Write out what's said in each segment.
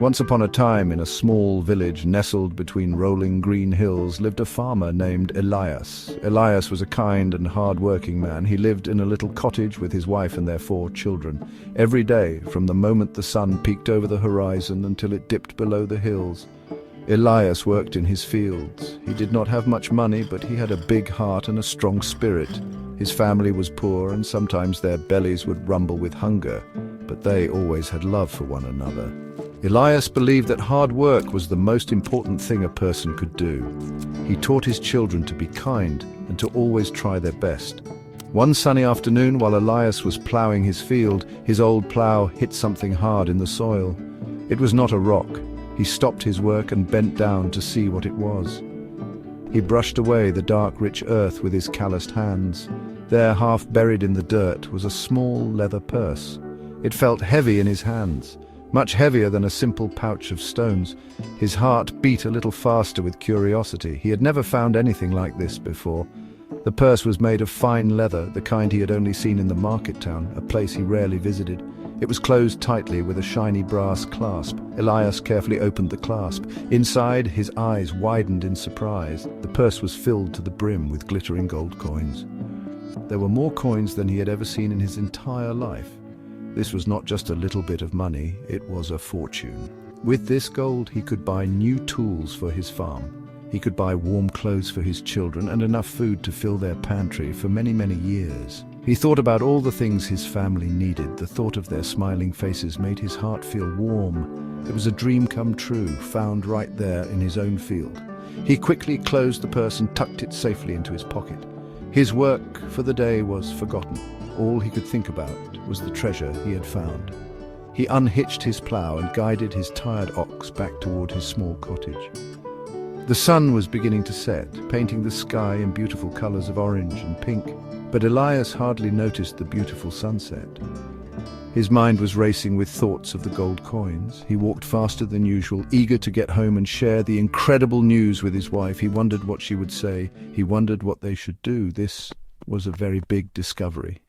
Once upon a time, in a small village nestled between rolling green hills, lived a farmer named Elias. Elias was a kind and hard-working man. He lived in a little cottage with his wife and their 4 children. Every day, from the moment the sun peeked over the horizon until it dipped below the hills, Elias worked in his fields. He did not have much money, but he had a big heart and a strong spirit. His family was poor, and sometimes their bellies would rumble with hunger, but they always had love for one another. Elias believed that hard work was the most important thing a person could do. He taught his children to be kind and to always try their best. One sunny afternoon, while Elias was ploughing his field, his old plough hit something hard in the soil. It was not a rock. He stopped his work and bent down to see what it was. He brushed away the dark, rich earth with his calloused hands. There, half buried in the dirt, was a small leather purse. It felt heavy in his hands, much heavier than a simple pouch of stones. His heart beat a little faster with curiosity. He had never found anything like this before. The purse was made of fine leather, the kind he had only seen in the market town, a place he rarely visited. It was closed tightly with a shiny brass clasp. Elias carefully opened the clasp. Inside, his eyes widened in surprise. The purse was filled to the brim with glittering gold coins. There were more coins than he had ever seen in his entire life. This was not just a little bit of money, it was a fortune. With this gold, he could buy new tools for his farm. He could buy warm clothes for his children and enough food to fill their pantry for many, many years. He thought about all the things his family needed. The thought of their smiling faces made his heart feel warm. It was a dream come true, found right there in his own field. He quickly closed the purse and tucked it safely into his pocket. His work for the day was forgotten. All he could think about was the treasure he had found. He unhitched his plough and guided his tired ox back toward his small cottage. The sun was beginning to set, painting the sky in beautiful colors of orange and pink, but Elias hardly noticed the beautiful sunset. His mind was racing with thoughts of the gold coins. He walked faster than usual, eager to get home and share the incredible news with his wife. He wondered what she would say. He wondered what they should do. This was a very big discovery.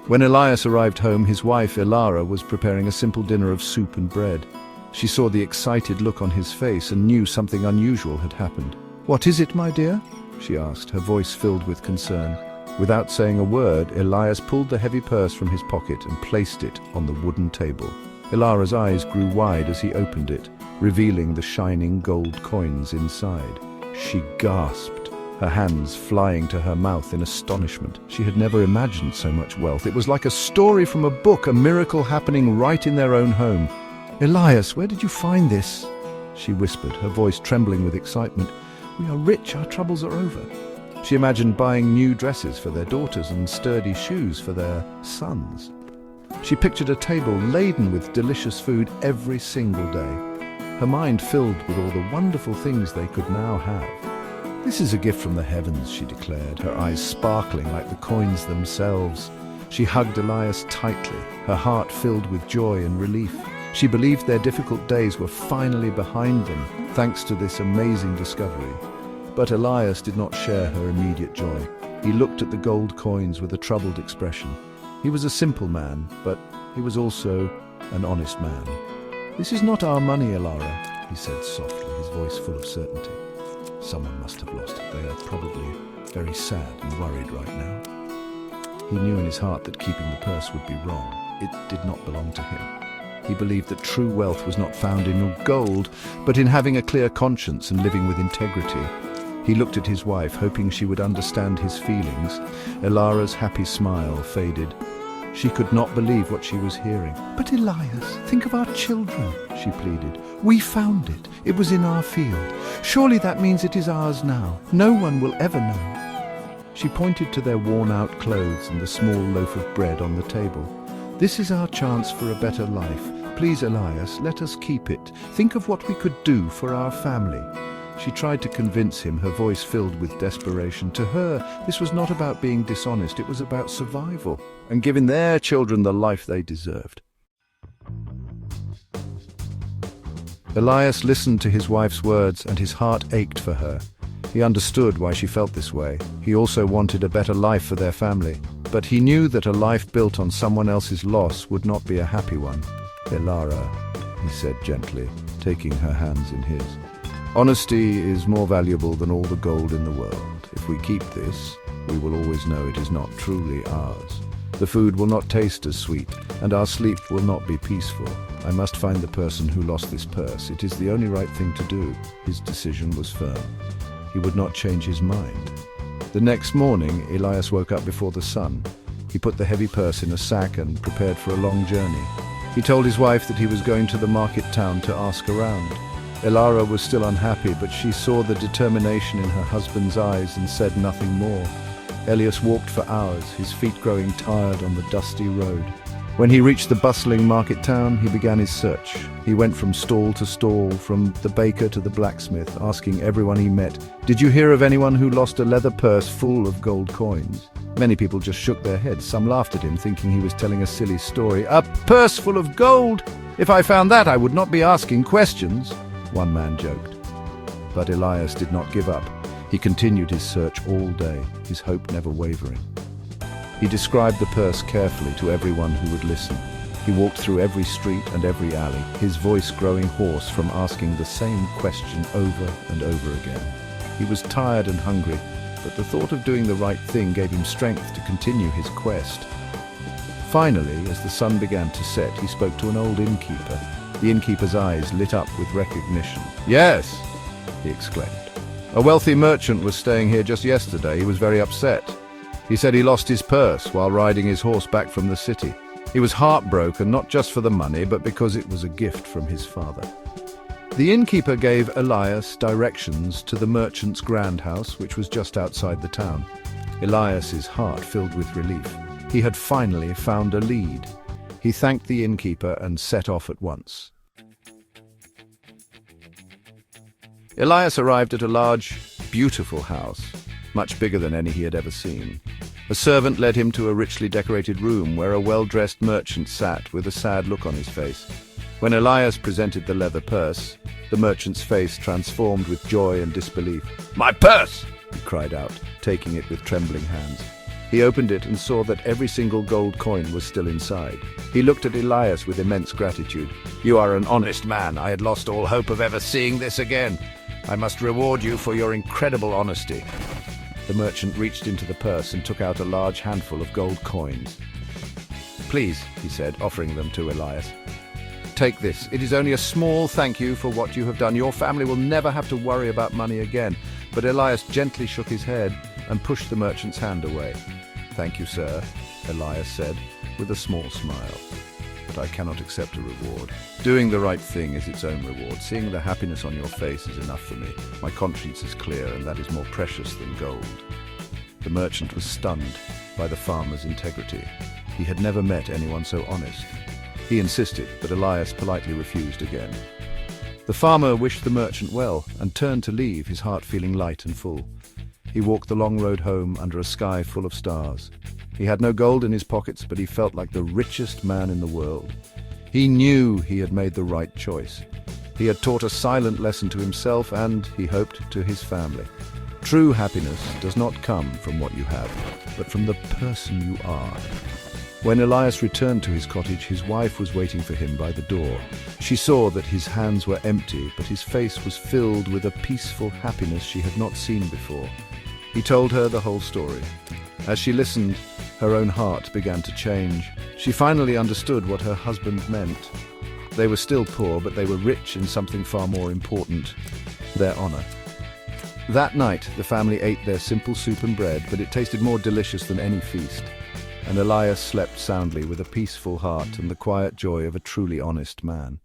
When Elias arrived home, his wife, Elara, was preparing a simple dinner of soup and bread. She saw the excited look on his face and knew something unusual had happened. "What is it, my dear?" she asked, her voice filled with concern. Without saying a word, Elias pulled the heavy purse from his pocket and placed it on the wooden table. Elara's eyes grew wide as he opened it, revealing the shining gold coins inside. She gasped, her hands flying to her mouth in astonishment. She had never imagined so much wealth. It was like a story from a book, a miracle happening right in their own home. "Elias, where did you find this?" she whispered, her voice trembling with excitement. "We are rich, our troubles are over." She imagined buying new dresses for their daughters and sturdy shoes for their sons. She pictured a table laden with delicious food every single day, her mind filled with all the wonderful things they could now have. "This is a gift from the heavens," she declared, her eyes sparkling like the coins themselves. She hugged Elias tightly, her heart filled with joy and relief. She believed their difficult days were finally behind them, thanks to this amazing discovery. But Elias did not share her immediate joy. He looked at the gold coins with a troubled expression. He was a simple man, but he was also an honest man. "This is not our money, Elara," he said softly, his voice full of certainty. "Someone must have lost it. They are probably very sad and worried right now." He knew in his heart that keeping the purse would be wrong. It did not belong to him. He believed that true wealth was not found in gold, but in having a clear conscience and living with integrity. He looked at his wife, hoping she would understand his feelings. Elara's happy smile faded. She could not believe what she was hearing. "But Elias, think of our children," she pleaded. "We found it. It was in our field. Surely that means it is ours now. No one will ever know." She pointed to their worn-out clothes and the small loaf of bread on the table. "This is our chance for a better life. Please, Elias, let us keep it. Think of what we could do for our family." She tried to convince him, her voice filled with desperation. To her, this was not about being dishonest, it was about survival and giving their children the life they deserved. Elias listened to his wife's words and his heart ached for her. He understood why she felt this way. He also wanted a better life for their family. But he knew that a life built on someone else's loss would not be a happy one. "Elara," he said gently, taking her hands in his. "Honesty is more valuable than all the gold in the world. If we keep this, we will always know it is not truly ours. The food will not taste as sweet, and our sleep will not be peaceful. I must find the person who lost this purse. It is the only right thing to do." His decision was firm. He would not change his mind. The next morning, Elias woke up before the sun. He put the heavy purse in a sack and prepared for a long journey. He told his wife that he was going to the market town to ask around. Elara was still unhappy, but she saw the determination in her husband's eyes and said nothing more. Elias walked for hours, his feet growing tired on the dusty road. When he reached the bustling market town, he began his search. He went from stall to stall, from the baker to the blacksmith, asking everyone he met, "Did you hear of anyone who lost a leather purse full of gold coins?" Many people just shook their heads. Some laughed at him, thinking he was telling a silly story. "A purse full of gold? If I found that, I would not be asking questions," one man joked. But Elias did not give up. He continued his search all day, his hope never wavering. He described the purse carefully to everyone who would listen. He walked through every street and every alley, his voice growing hoarse from asking the same question over and over again. He was tired and hungry, but the thought of doing the right thing gave him strength to continue his quest. Finally, as the sun began to set, he spoke to an old innkeeper. The innkeeper's eyes lit up with recognition. "Yes," he exclaimed. "A wealthy merchant was staying here just yesterday. He was very upset. He said he lost his purse while riding his horse back from the city. He was heartbroken, not just for the money, but because it was a gift from his father." The innkeeper gave Elias directions to the merchant's grand house, which was just outside the town. Elias's heart filled with relief. He had finally found a lead. He thanked the innkeeper and set off at once. Elias arrived at a large, beautiful house, much bigger than any he had ever seen. A servant led him to a richly decorated room where a well-dressed merchant sat with a sad look on his face. When Elias presented the leather purse, the merchant's face transformed with joy and disbelief. "My purse!" he cried out, taking it with trembling hands. He opened it and saw that every single gold coin was still inside. He looked at Elias with immense gratitude. "You are an honest man. I had lost all hope of ever seeing this again. I must reward you for your incredible honesty." The merchant reached into the purse and took out a large handful of gold coins. "Please," he said, offering them to Elias. "Take this. It is only a small thank you for what you have done. Your family will never have to worry about money again." But Elias gently shook his head and pushed the merchant's hand away. "Thank you, sir," Elias said, with a small smile. "But I cannot accept a reward. Doing the right thing is its own reward. Seeing the happiness on your face is enough for me. My conscience is clear, and that is more precious than gold." The merchant was stunned by the farmer's integrity. He had never met anyone so honest. He insisted, but Elias politely refused again. The farmer wished the merchant well and turned to leave, his heart feeling light and full. He walked the long road home under a sky full of stars. He had no gold in his pockets, but he felt like the richest man in the world. He knew he had made the right choice. He had taught a silent lesson to himself and, he hoped, to his family. True happiness does not come from what you have, but from the person you are. When Elias returned to his cottage, his wife was waiting for him by the door. She saw that his hands were empty, but his face was filled with a peaceful happiness she had not seen before. He told her the whole story. As she listened, her own heart began to change. She finally understood what her husband meant. They were still poor, but they were rich in something far more important: their honor. That night, the family ate their simple soup and bread, but it tasted more delicious than any feast. And Elias slept soundly with a peaceful heart and the quiet joy of a truly honest man.